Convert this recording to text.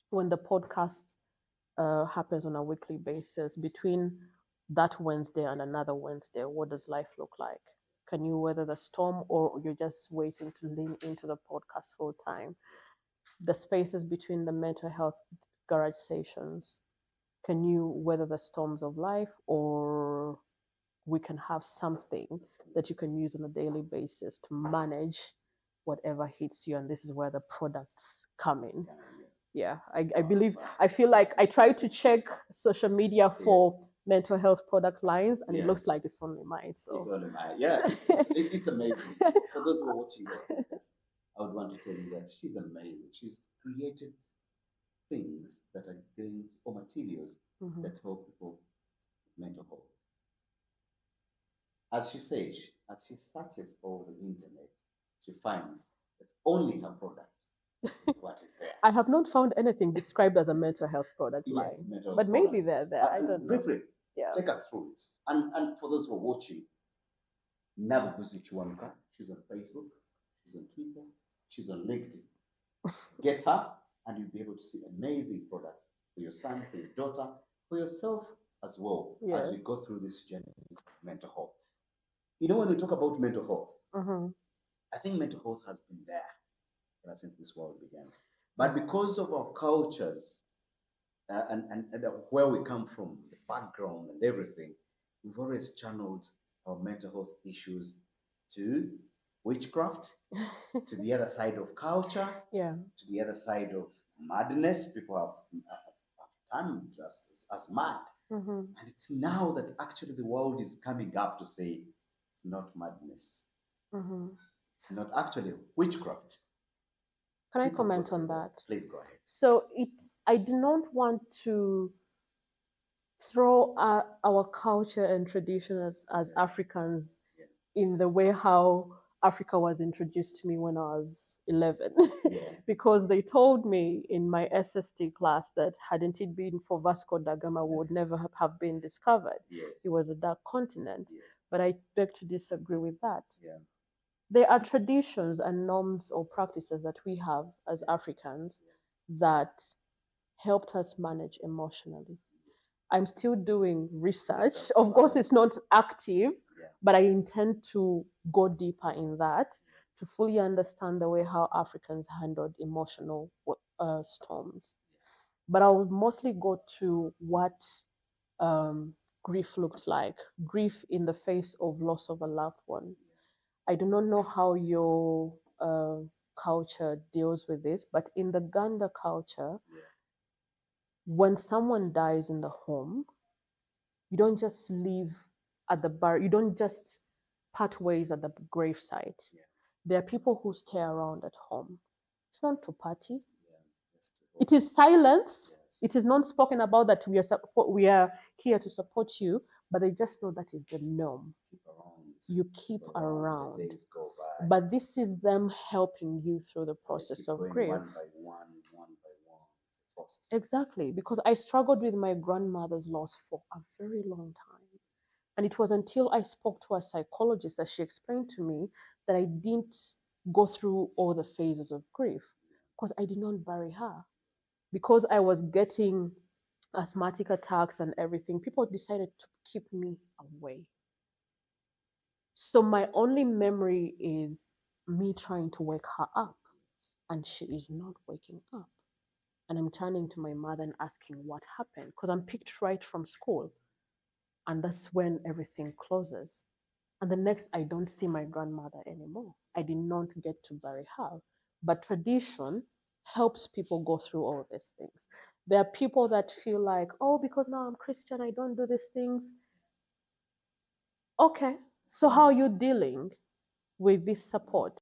when the podcast happens on a weekly basis, between that Wednesday and another Wednesday, what does life look like? Can you weather the storm, or you're just waiting to lean into the podcast full time? The spaces between the mental health garage sessions, can you weather the storms of life, or we can have something that you can use on a daily basis to manage whatever hits you? And this is where the products come in. Yeah, I believe, I feel like I try to check social media for mental health product lines, and it looks like it's only mine. So It's only mine. Yeah, it's amazing. For those who are watching us, I would want to tell you that she's amazing. She's created things that are going, or materials that help people with mental health. As she says, as she searches over the internet, she finds that only her product is what is there. I have not found anything described as a mental health product Yes, line, mental but health maybe product. they're there. I don't know. Briefly, Yeah. take us through this. And for those who are watching, Nabubuzi Chiwamka, she's on Facebook, she's on Twitter, she's on LinkedIn. Get her, and you'll be able to see amazing products for your son, for your daughter, for yourself as well, as we go through this journey of mental health. You know, when we talk about mental health, I think mental health has been there ever since this world began. But because of our cultures and where we come from, the background and everything, we've always channeled our mental health issues to witchcraft, to the other side of culture, to the other side of madness. People have termed us as mad. And it's now that actually the world is coming up to say it's not madness. It's not actually witchcraft. Can I comment on that? Please go ahead. So I do not want to throw our culture and tradition as Africans in the way how Africa was introduced to me when I was 11. Because they told me in my SST class that hadn't it been for Vasco da Gama, we would never have been discovered. It was a dark continent. But I beg to disagree with that. There are traditions and norms or practices that we have as Africans that helped us manage emotionally. I'm still doing research. Of course, it's not active, but I intend to go deeper in that to fully understand the way how Africans handled emotional storms. But I will mostly go to what grief looks like, grief in the face of loss of a loved one. I do not know how your culture deals with this, but in the Ganda culture, when someone dies in the home, you don't just leave at the bar, you don't just part ways at the gravesite. There are people who stay around at home. It's not to party. It is silence. It is not spoken about that we are here to support you, but they just know that is the norm. You keep around. But this is them helping you through the process of grief. One by one. Exactly, because I struggled with my grandmother's loss for a very long time. And it was until I spoke to a psychologist that she explained to me that I didn't go through all the phases of grief because I did not bury her. Because I was getting asthmatic attacks and everything, people decided to keep me away. So my only memory is me trying to wake her up, and she is not waking up. And I'm turning to my mother and asking what happened because I'm picked right from school. And that's when everything closes. And the next, I don't see my grandmother anymore. I did not get to bury her. But tradition helps people go through all these things. There are people that feel like, oh, because now I'm Christian, I don't do these things. Okay, so how are you dealing with this support?